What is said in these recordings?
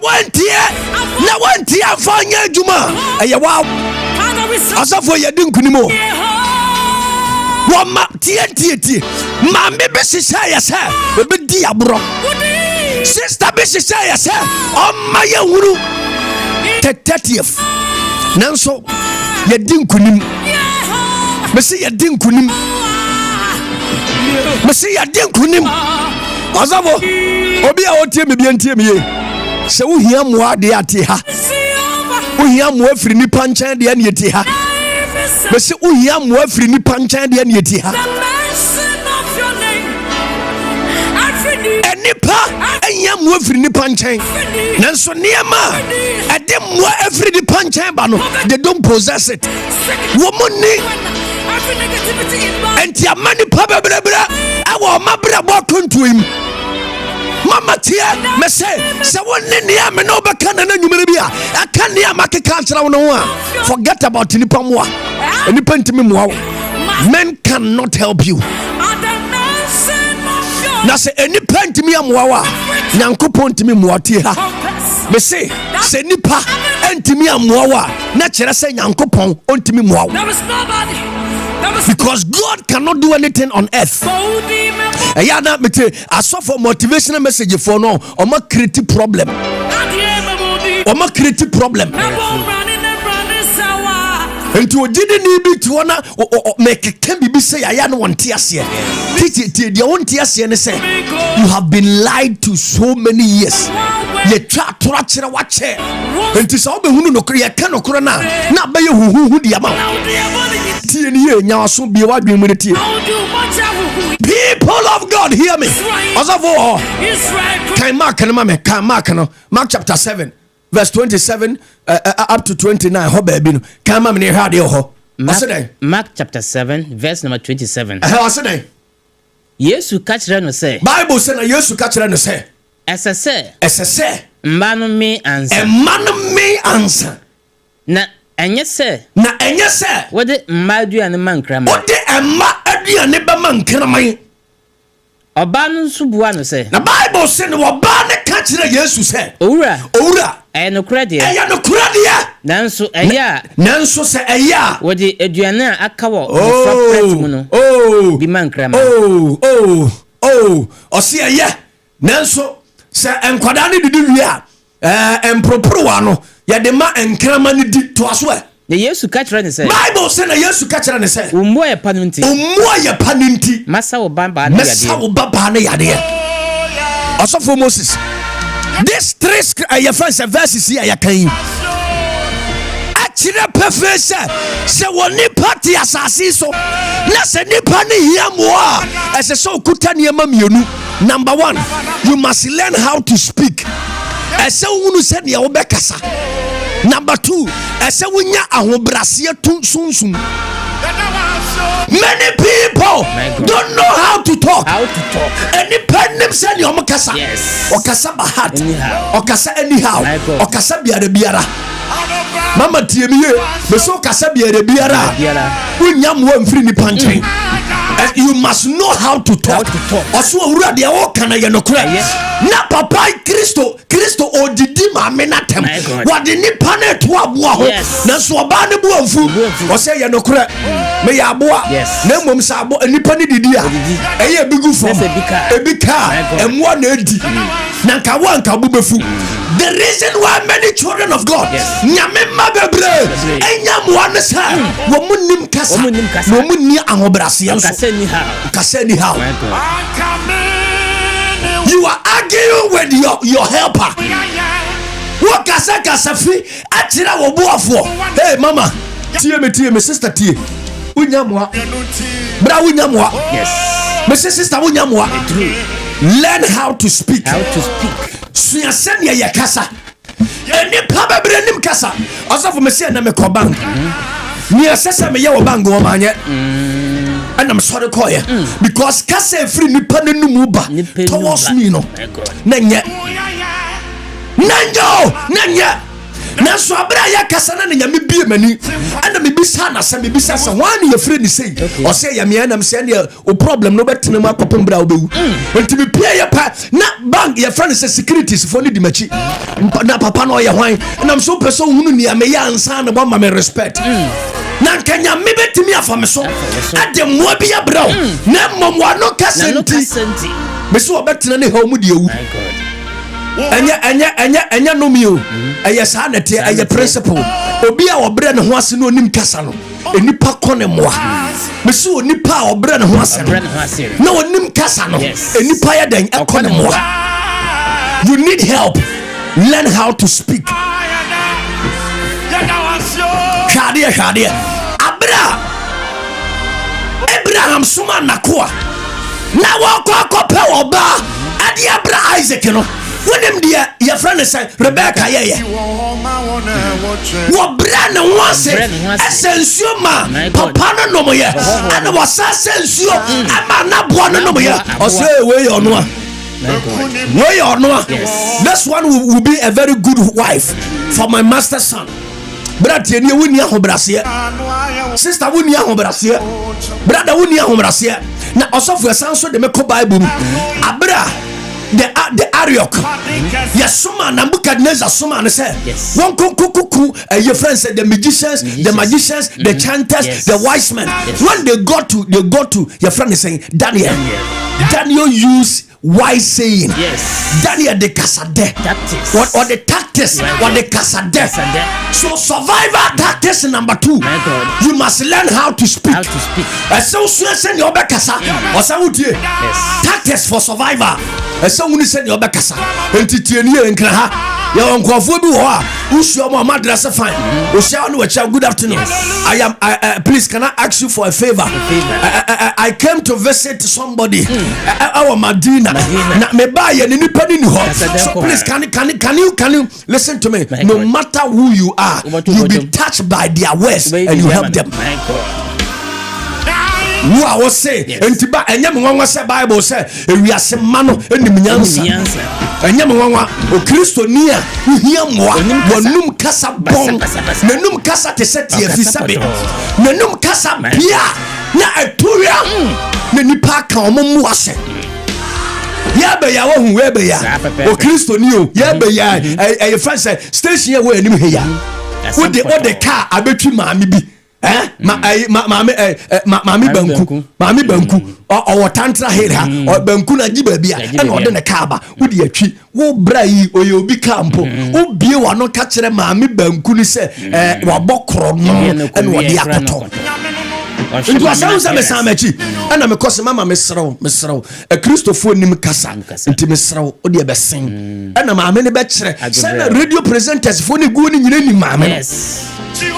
one tear, no one tear for your Juma. And you wow. As of what you didn't know. One map TNT. My baby says, baby Diabro. Sister Bessie says, oh my young 30th. Nanso, you didn't kunim. Messi, you didn't kunim. Messi, you didn't kunim. Azavo, Obia, what team be and team ye. So we hear more de atiha. We hear more free ni pancha de anietiha. Messi, we hear more free ni pancha de anietiha. Nipa enya mo afiri nipa nchen nanso niema ade mo afiri nipa nchen ba no they don't possess it woman ni enti amani pa bebre awo mabra bo kontu im mama tia me say se wonni ne am no be kan na nwumere bia aka ne am akeka kira wo no a forget about nipa mo a nipa ntimi mo men cannot help you. Na se eni pantimi amoawa nyankopon ntimi moatie ha me se nipa entimi amoawa na kire se nyankopon ontimi moawa because God cannot do anything on earth. Eya na mete aso for motivational message for no o ma create problem Enti ojide ni bi to na make can be say aya no wonte ase titi de wonte ase ne say you have been lied to so many years ye twa tora kire wa che enti so obehunu no kire ye ka no koro na be ye huhu di ama tie ni ye nya so bi wa dwen mu ne tie. People of God, hear me. Osavo kan mark no mame kan mark no Mark chapter 7 verse 27 up to 29 ho baby no kan ma me ne hwade ho Mark chapter 7 verse number 27 osede Yesu ka kire no say Bible say na Yesu ka kire no say esese mmanu me answer na enye say wode mmaduane mankrama wode emma aduane ba mankrama oba no nso bua no say na Bible say no oba ne ka kire Yesu say owura no krade nanso se eya wode aduane aka wo fa print mu no bi mankrama osi eya nanso se enkwada ne didi wi a empropro no ya de ma enkrama ne di to aso e Yesu ka kire ne say Bible say na Yesu ka kire ne say ummo ye panunti masa wo baba na yade osofo Moses. This three verses here ya kan akire perfect se woni party asase so na se nipa ne hia mo a ese so kuta ne ma mienu. Number 1, you must learn how to speak. Ese wunu se ne wo bekasa. Number 2, ese wunya ahobrase sunsun. Many people don't know how to talk. Any pen say you mukasa. Yes. Okasa bahat. Okasa anyhow. Okasa biara. Mama tiemiye. Beso okasa biara. Unyam wo mfiri ni panchen. You must know how to talk. Oso owura de wo kana ye no kura. Na papa Kristo odidi ma me na tem. Wode ni pane to aboa ho. Na so oba ne bo amfu. O say ye no kura. Me ya aboa. Na mom sa abo nipa ne didi a. Eye bigu fo. Ebika. Emwo na edi. Na nka wo nka bo befu. The reason why many children of God nyame mabebre enyam one sa wo munim kasa wo munni ahobrase yanso kasa ni how you are arguing with your helper wo kasa fi atira wo boafo. Hey mama tie me sister tie unyamwa bra unyamwa. Yes, my sister unyamwa. Learn how to speak. Suya senya ya kasa eni pa bebre nim kasa osofo me se na me ko bank ni asesa me ye wo bank wo manye and I'm sorry call ya because kasa free nipa nanu ba towards me no nanye na so abra ya kasa na nyame bie mani ana mebisa na se mebisa se wan ye frɛ ni sei o se ya me na me se ne o problem no betena ma kopem bra obewu enti me pia ya pa na bank ye frɛ ni se securities fo ni di machi na papa no ye hwan na me so person hunu ni ame ya ansa na bo ma me respect na nkanya me betimi afa me so ade mo bi ya bra na momwa no kasenti me so betena ne ha mu de ewu anya no mi o eye sa na te eye principle obi a obre ne ho ase no onim kasa no enipa kone moa me so onipa a obre ne ho ase no onim kasa no enipa ya den ekone moa. You need help, learn how to speak. Shadia Abraham suma nakoa na wakọ pe oba ade Abraham Isaac no wonem dia ya friend say Rebecca ye wo bra ne wase esensuo ma papa no no moye ana wasa sensuo ama na bo no no moye o say we yo no this one will be a very good wife for my master son. Brother ni woni ahobrase sister woni ahobrase brother woni ahobrase na osofo esanso de meko bible abra the Ariok yesuma na Nebukadnezar suma ne say won kukuku your friends the magicians the chanters the wise men when they go to your friend is saying Daniel use wise saying Daniel the kasade what or the tactics what the kasade. So survivor tactics number 2 you must learn how to speak. So send your bekasa or say tactics for survivor so when you send your bekasa entitie ni enkra ha ya onkofo bi ho a usio mo madrasa fine usio no wacha good afternoon please can I ask you for a favor? I came to visit somebody our Medina na me ba ye ni nipa ni ho so please can you listen to me? No matter who you are you be touched by their words and you help them. Who I was say entiba enyam nwanwa say Bible say ewiase ma no enim nyansa enyam nwanwa o Kristo ni a uhia moa wonum kasa bon nanum kasa te seti afisabe nanum kasa bia na atuya na nipa ka omomu ase ya be ya wo hu we be ya o Kristo ni o ya be ya e friend say station ya wo anim he ya wo de car abetwi maami bi Mami banku o tantra hera o banku na giba bia na o de ne kaaba wo de atwi wo bra yi o ye obi kampo wo bie wa no ka kire mami banku ni se wa bokro no na wo de akoto nti asansa me samachi ana me kose mama me srew Kristofo nim kasa nti me srew o de besen ana mama ne be kire se na radio presenters fo ne gu ni nyina ni mama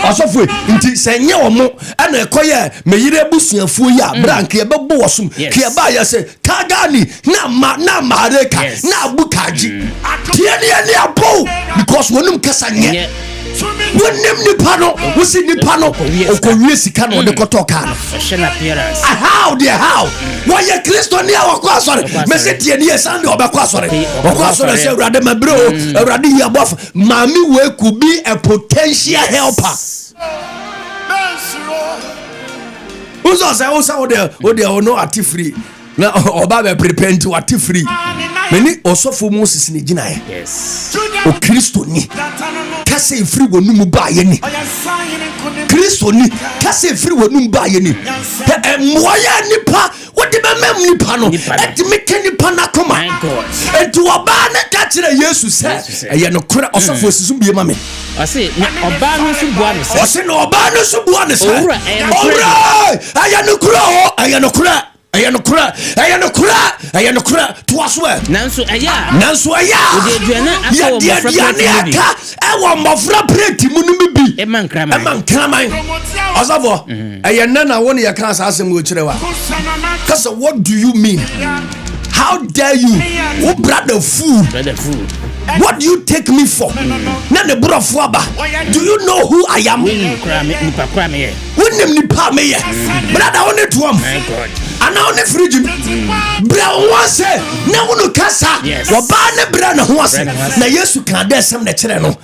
asofo nti senye omo ana ekoye meyire busuafo ya brank ye bebo wosum ke ba ya se kagani na mareka na bukaji tie ne abo because wonum kasa nye wonim nipa no wosi nipa no okowie sika no de kotoka no fashion appearance how why ye Kristo ni awakọ asore me se tie ni esande obekọ asore se urade mabro urade ya bof mami we could be a potential helper. Uzo say o de ono ati free na oba be prepare to ati free meni osofo Moses ni gina ye o Kristo ni kase free wonu ba ye ni Kristo ni kase free wonu ba ye ni moya nipa wodi be mem nipa no eti meke nipa na koma enti oba na ka kire Yesu se eye no kura osofo sisum bie ma me ose na oba no so bua ne se ora aya no kura to aswe nanso aya ya aka ewo mofra preti munu bi emankraman osafo aya nana woni ya kan asem wo kirewa cause what do you mean? How dare you? Who brought the food? What do you take me for? Na ne brofo aba. Do you know who I am? Brother, only to him. ana one fridge bra won say na wonu kasa oba ne bra na ho ase na Yesu kan da sem na kire no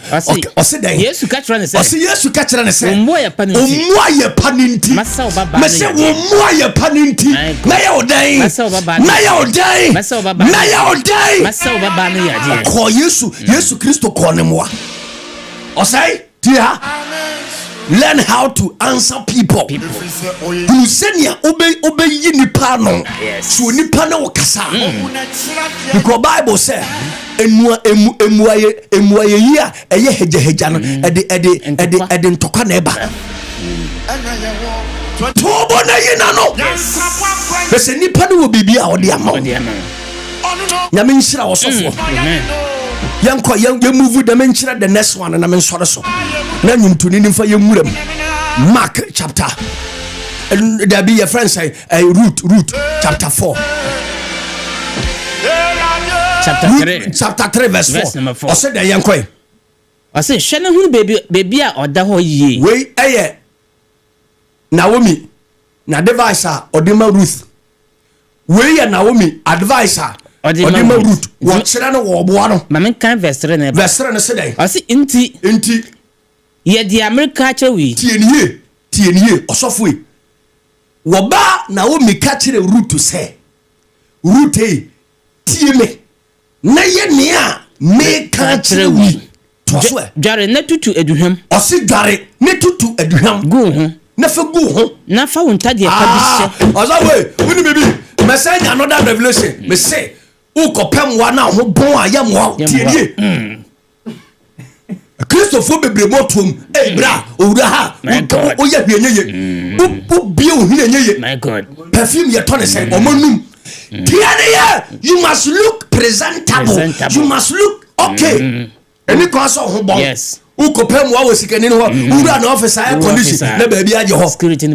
o se dan Yesu ka kire ne se o se Yesu ka kire ne se ommo ye paninti masa obaba me se ommo ye paninti na ye odan masa obaba na ye odan masa obaba na ye odan masa obaba ne ya je ko Yesu Kristo ko ne moa o say tia learn how to answer people. You send ya obey nipa no. So nipa na wakasa. Because Bible say emuaye ya eye heja no ede ntokwa na eba. Tobo na yina no. Bese nipa no obibi a ode ama. Nyame nhyira osofo. Yan move the mention the next one and I'm in so na nyumtuni nimfa yemuram Mark chapter and there be a friend say Ruth chapter 4 chapter 3 verse 4 I said the yankoi I say shene hu baby a oda ho yie we eye Naomi na advisor odema Ruth we Naomi advisor odema Ruth wo kire no wo boa no ma men kan verse 3 na verse 3 no say dey I say inti ye di America chewi tienie osofo e wo ba Naomi ka kire Ruth say Ruth tie me na ye ne a me ka kire wi to dware na tutu eduham o se dware ne tutu eduham go ho na fa go ho na fa wonta de pa bi hye ozawe woni me bi me say another revelation me say u kopem wa na ho bon ayam wa tienie Christopher bebrebo tom bra owura ha o ya hwienye u bie o hwienye my God perfume ye tone say omonum tiane you must look presentable. You must look okay any cause of bon yes u kopem wa wosikani no owura na office air condition na ba bi aje ho security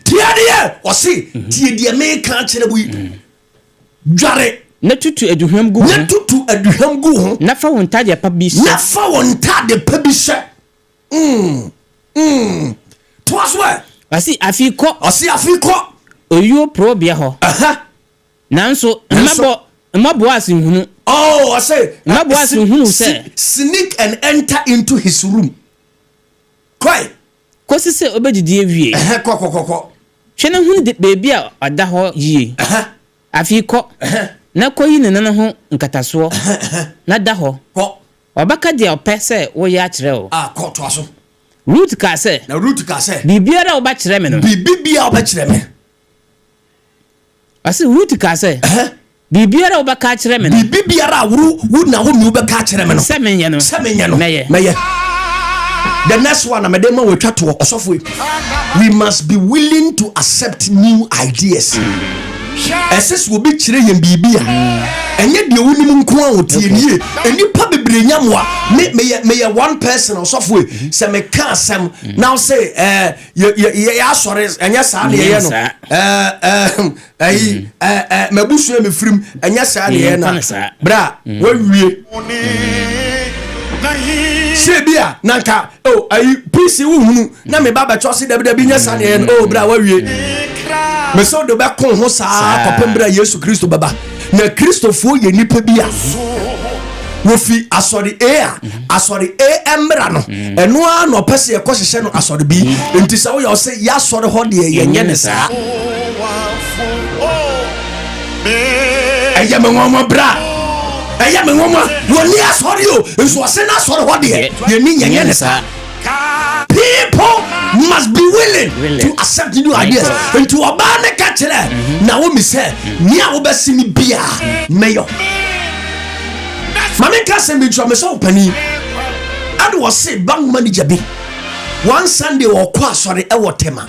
tiane o si tie de me kan kire bu dware na tutu eduham gu ho na fa wonta de pa bi hye Twaswe asi afiko oyo probia ho nanso mabo asinhunu I say mabo asinhunu say sneak and enter into his room kwai kosi se obedidi ewie ko hwene hunu de baby a ada ho yie afiko na koyi ne nana ho nkataso na da ho obaka de opɛ sɛ wo ya kyerɛ wo ko to aso Ruth ka sɛ bibiara wo ba kyerɛ me no bibia wo ba kyerɛ me ase Ruth ka sɛ bibiara wo ba ka kyerɛ me no bibiara wo na wo mi wo ba ka kyerɛ me no sɛ menyɛ no meye the next one amede ma we twa to osofo we must be willing to accept new ideas SS will be chire yem bibia enye de wonim nko a otienie enipa bebre nyamwa me one person osofo se me ka asem now say ya sore enye sa de ye no mabusu me firim enye sa de ye na bra wawie sebia nanka ayi pisi wuhunu na me baba chose de nya sa de ye no bra wawie me so de ba kon ho saa kopembra Yesu Kristo baba na Kristofo ye nipa bia wo fi asori emra no eno a no pese ye kohye no asori bi enti sa wo ye se ya asori ho de ye nye ne saa aya me nwomo bra aya me nwomo wo ni asori o nso se na asori ho de ye ni nye ne saa. People must be willing to accept new ideas and to obey the catcher. Now, we say, Nia Obesini Bia, Mayor. Mammy Cassin be from a soap penny. I was say, bank manager be one Sunday or quas sorry, our tema.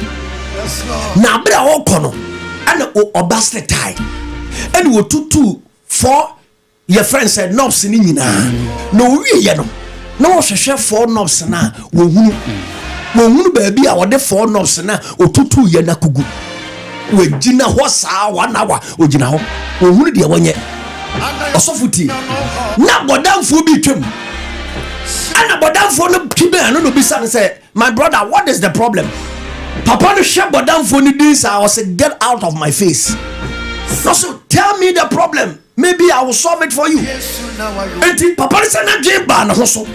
Now, better all corner and a basket tie. And we 2 your friend said, no, sinina. No, we know. No, share 4 knobs na wo hunu baby a wode 4 knobs na otutu ye na kugu we gina ho saa 1 hour o gina ho wo hunu de wonye osofuti na bodamfo bi twem ana bodamfo no tibe no bi san say my brother what is the problem Papa no share bodam for ni this. I was say get out of my face. No, so tell me the problem. Maybe I will solve it for you. And Papa say na dream ba na so.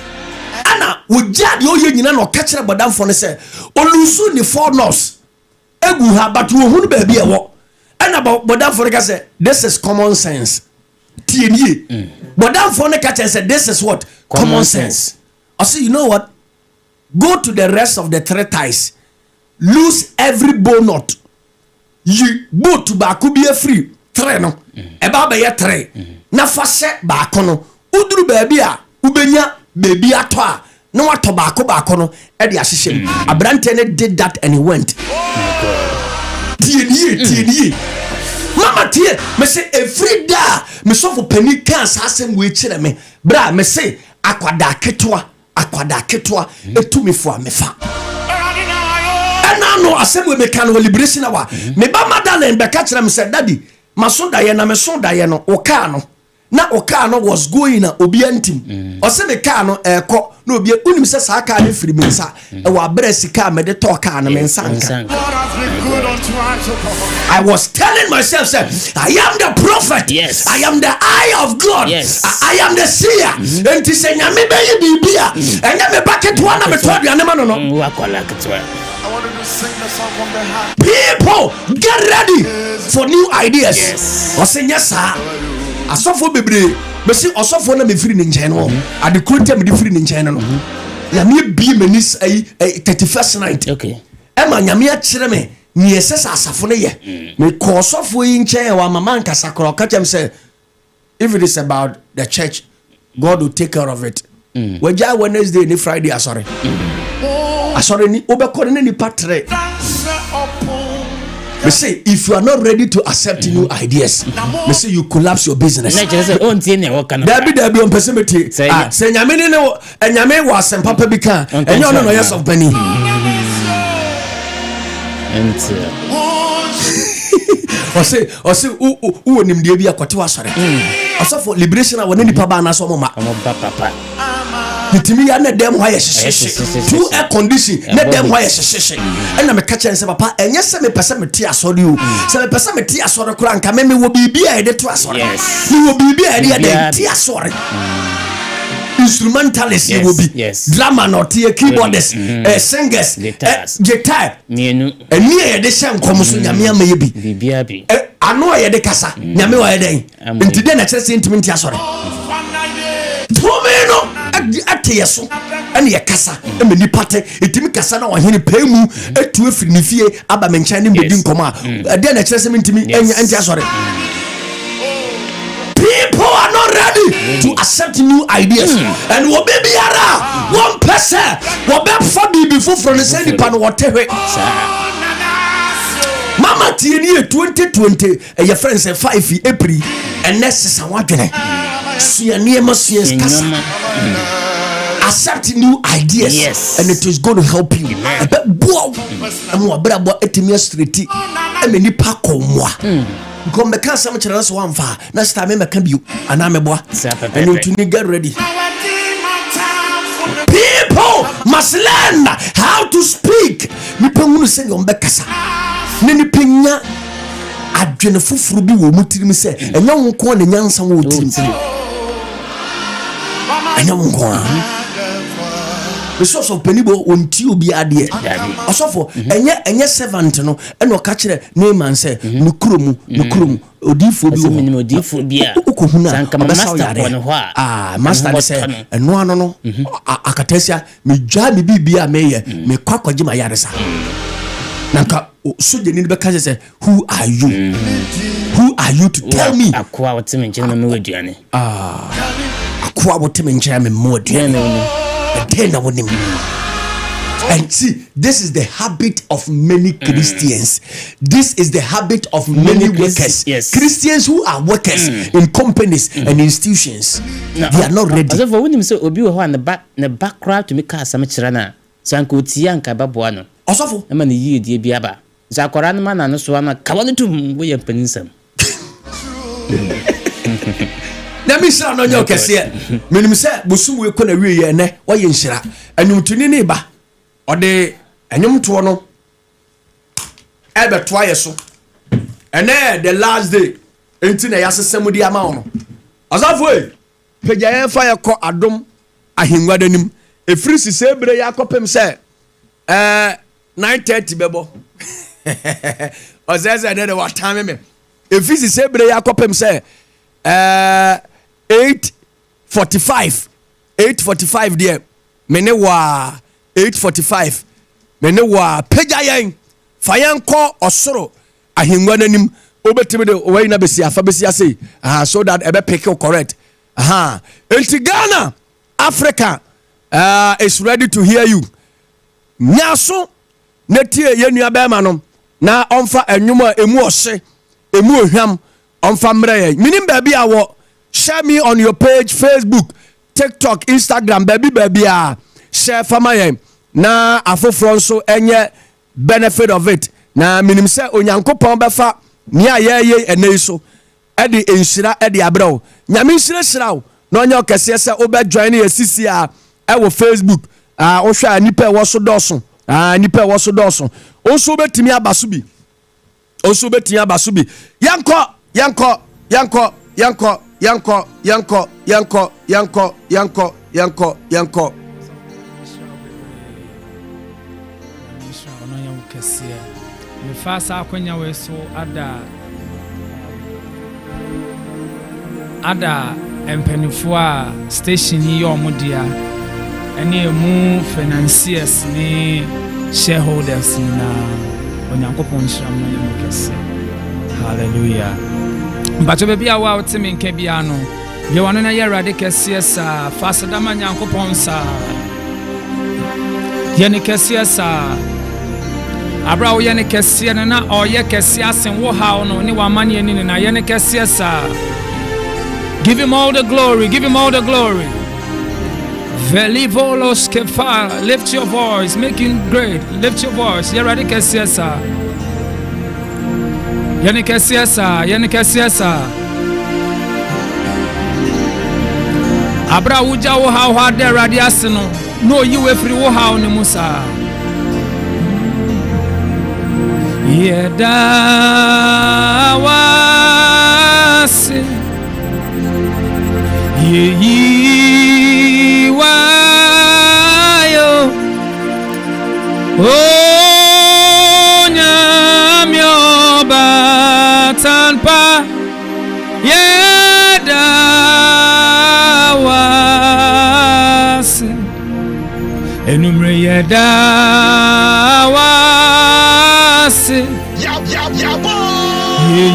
Ana wo jade o ye nyina no ka kire bodam for ne say olusu ni four nose. Egu ha but wo hunu ba bi e wo. Ana bodam for ne say this is common sense. TNE. Bodam for ne ka say this is what? Common sense. I say you know what? Go to the rest of the three ties. Lose every bone knot. You go to baako be free. Three no. Eba be ye three. Na fa se baako no. Uduru baabi a ubenya baby ato a na wato baako no e de ahyehye. Abrante ne did that and he went. TNE. Mama tie me say every day me so for penny can asem we kire me. Bra me say akwada ketewa etumi fo amefa. No, I said we make can liberation hour. Me ba madalen be catch them said daddy. Masonda ye na me sonda ye no okano. Na okano was going na obi antim. O se me ka no eko na obi unim se sa ka ne firi me nsa. E wa bra sika me de talk na me nsa nka. I was telling myself say I am the prophet. Yes. I am the eye of God. Yes. I am the seer. Enti se nyame be ye bibia. Enya me bucket one na me to aduane ma no. I wanted to sing the song from the heart. People, get ready for new ideas. Yes. Osenya sa. Asofo bebre. Me say osofo na me free ni nchen no. Ade kurute me di free ni nchen no. Ya me bi menis 31st night. Okay. Ema nyame a kire me ni esesa asafo ne ye. Me ko osofo yi nchen wa mama nkasa kro ka chem say if it is about the church, God will take care of it. We ja Wednesday ni Friday sorry. Sorry, ni obekore ni patre. Me say if you are not ready to accept new ideas, me say you collapse your business. Na je say on tie ne wo kana. Dabi on person meti. Say nyame ni ne nyame wa sem papa bi kan. Enyo no yes of Benny. O say u onim de bi akote wa sore. Also for liberation a woni nipa ba na so mo ma. Papa. Nitimi ya na dem hwa ye hyehyehye two air condition na dem hwa ye hyehyehye na me ka kyen se papa enye se me pese me tie asori o se me pese me tie asori kura nka me wo bibi a ye de to asori ni wo bibi a ye de tie asori instrumentalist ye wo bi drama no tie keyboardist singers guitar mienu eni ye de hye nkom so nyame ama ye bi bibia bi ano ye de kasa nyame wa ye den ntide na kire se ntimi tie asori Tomeno ate yeso ene ye kasa e mani pate etimi kasa na ohene pemu etu afiri ne fie aba me nkyane mbedi nkoma de na kire se ntimi enya enti asore. People are not ready to accept new ideas and wo baby ara one person wo be for bibi foforo ne se nipa no wotewe mama tie ni 2020 your friends say 5 April and next is awadwene accept new ideas. Yes. And it is going to help you. Because me can some chance one far. Next time me can be and I'm a boy. And you to get ready. People must learn how to speak. Me pemu say on bekasa. Nini pinya adwene foforo bi wo mutirim se enya wonko na nyansa wo tirim. Enya wonko resource of penibo onti obi ade osofo enye servant no eno ka kire na man se no kromu odifo bi a ukohuna master master se eno ano no akatasia me dwa me bibia meye me kwakwaje ma yaresa nanka so je ni be ka se who are you to tell me akwa wotime nche na me waduane akwa wotime nche me moduane and see, this is the habit of many Christians. This is the habit of many workers. Yes. Christians who are workers in companies and institutions. They are not ready. As for when you say obi wo na background to make us some chirana. Sanko tia nka baboa no. Osofo. E ma ne yie die bia ba. Zakora no ma na no so na ka wonu tum wo ye mpanisam. Na mi sira no nyo kese menim se bosum we ko na wie ye ne wo ye nhira anwumtuni ne ba ode anwumto no ebe try so and then the last day enti na yasesem di ama ono asafo e peja fire ko adom ahengwa danim efiri sise bre yakopem se 9:30 bebo ozeze de what time me efiri sise bre yakopem se 8:45 there mene wa 8:45 mene wa peja yen fayan ko osoro ahengwa nanim obetime de wey na besi afa besi ase so that ebe pick correct enti Ghana Africa is ready to hear you nyaso netie yenua be ma no na onfa enwuma emu ose emu ohwam onfa mreye minim baby awo share me on your page Facebook TikTok Instagram baby share famaye na afofro nso enye benefit of it na minim se onyankopon befa ni ayeye enei so edi enhira edi abrawo nyame nhira na onye okese se obe join ye sisi a ewo Facebook ohwa nipa ewo so doso nipa ewo so doso oso betimi abaso bi yanko me fasa akwanya we so ada empenifo a station yi omodia ene emu financiers ni shareholders na onyankopon hyiram no yemokese hallelujah mbacho bebi a wa otime nke bia no ye wano na ye rade kese sa fasa da manyankopon sa ye ne kese sa abra wo ye ne kese na o ye kese asen wo ha no ni wa mane ni na ye ne kese sa. Give him all the glory, give him all the glory. Velivolos kefa, lift your voice, make him great, lift your voice. You ready, Kesiasa? Yani Kesiasa. Abra uja wo how hard there radiasino. No you free wo how ni Musa. Yeda wasi. Ye wayo nyamyo batanpa yedawasi enumre yedawasi ye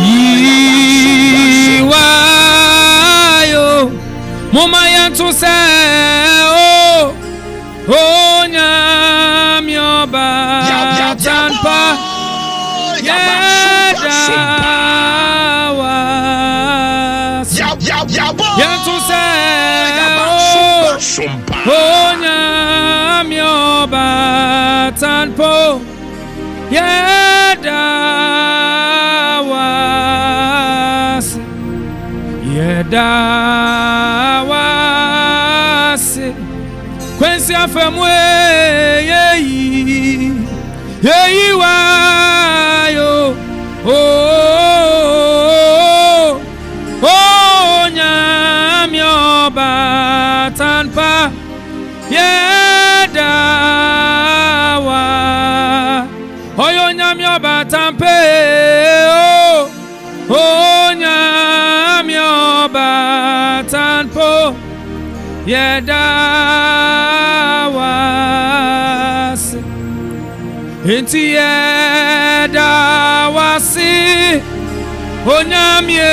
wayo Mama yantu se nyamyo batanpa yedawas yantu se nyamyo batanpo yedawas yedawase kwensi afemwe yeyi wayo nyamyo batanpa yedawa oyo nyamyo batanpe nyamyo batanpo yedawas inti yedawasi onyamye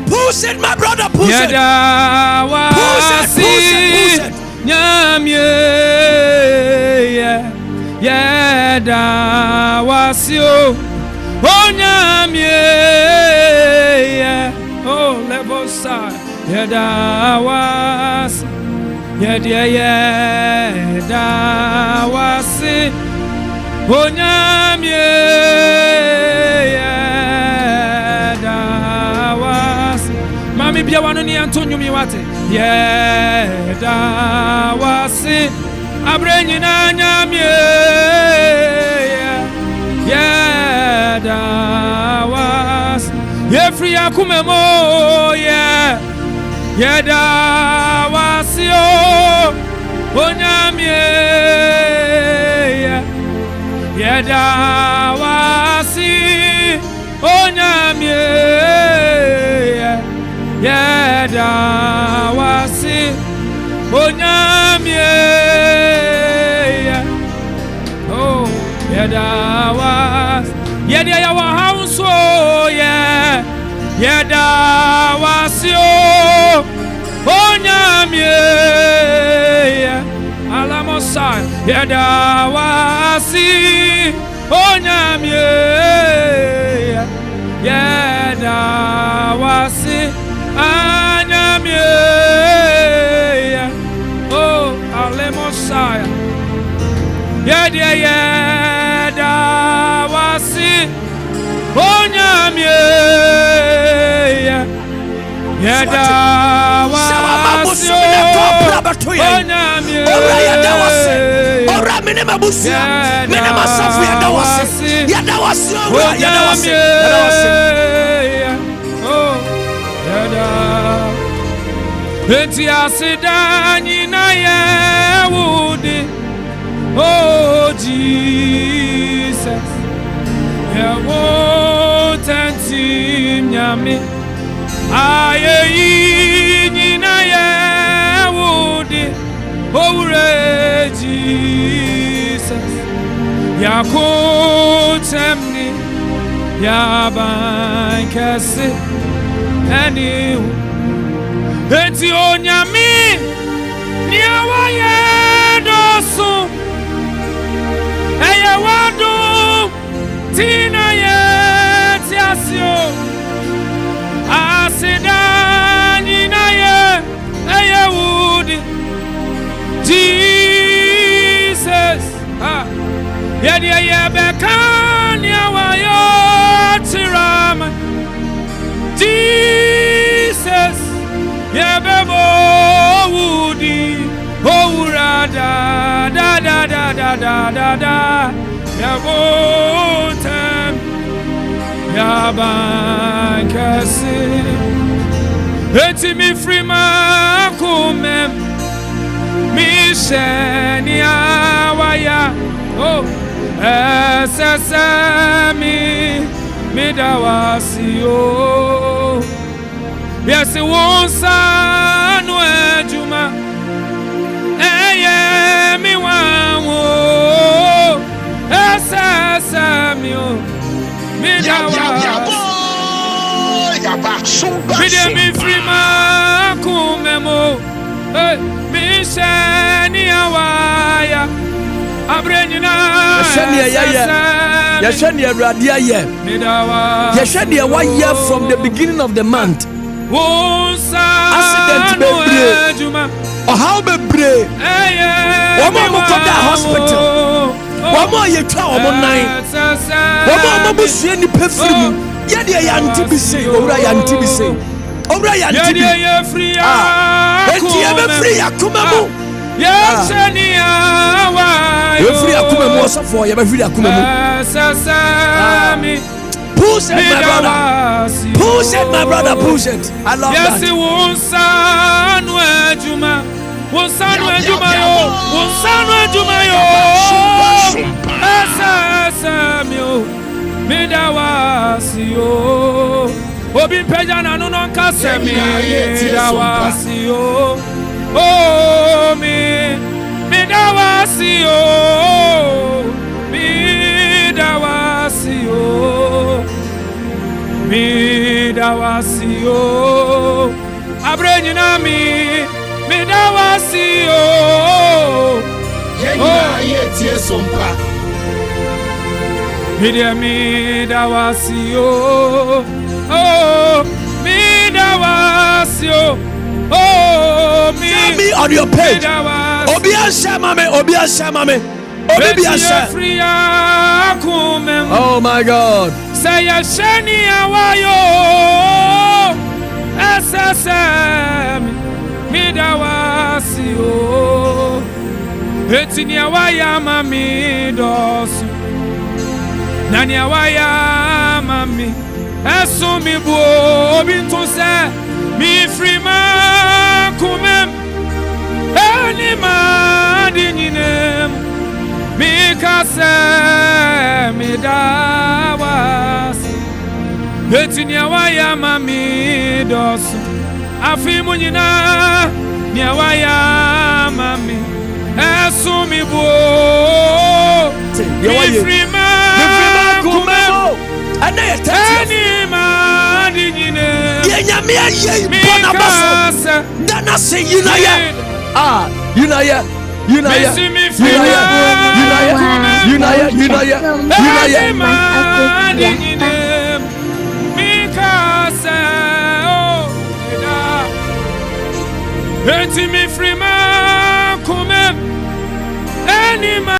push it my brother push it yedawasi nyamye yedawasi onyamye level side yedawasi yedawasi onyamye yedawasi mami bia wano ni antonyumi wate yedawasi abrenyina nyamye Yedawas Yefri akumemo Yedawasio Onyamie Yedawasi Onyamie Yedawasi Onyamie Oh Yedawas Yedawa house oh Yedawasio Onyamie Alamosa Yedawasi Onyamie Yedawasi Anyamie Oh Alamosa Yedawasi Onyamie Yedawasi Onyamie Ora minema busia minema safu Yedawasi Yedawasi Yedawasi Oh Yedawasi Eti asidani na yewudi Oh Jesus Yewotanti nyame Aye nyina yewudi Owure Jesus Yakotemni Yabankase Eni Eti onyame Niawaye dosu Eye wadu Tina ye tiasio Asidani na ye Eye wudi Jesus Yedi ye bekani awayo tirama Jesus Yebebo wudi Owura da Yabotem Yabankasi Eti mi frima kumem Mi sheni awaya Oh Esesemi Mi dawasi oh Yesi wonsa no ejuma Eye mi wanwo Esesemio Mi dawasi Mi frima kumemo Mi sheni awaya Abrenyina Yeshani Radia ye Yeshani waya from the beginning of the month Accident bebre or how bebre Woman to the hospital Woman ye twa woman nine Woman busu ni perfume Yede yanti bi say owura yanti bi say owura yanti bi eti e be free akuma mu Yeshani awa free akuma mu osofo ye be free akuma mu Push it, my brother. Push it, my brother. Push it. I love that. Yes, wonsanu ejuma yo. Esa mio. Midawasi yo. Obi peja na no nkase mi. Midawasi yo. Oh mi. Midawasi yo. Midawasi yo. Midawasio Abrenyina Midawasio Yenina yetie sompa Midawasio Oh Midawasio Oh Tell me on your page Obia Shamame Oh my God Say Shani awayo SSM Midawasio Etini awaya mami dosu Nanya waya mami eso mi bo bintu se mi frima kumem eni ma dininem mi kase mi dawas etinya waya mami dosu afi munyina nya waya mami eso mi bo mi frima kumem eni ma dininem Yenyame aye bona baso dana se yinaya yinaya Eti mi frima kumem eni ma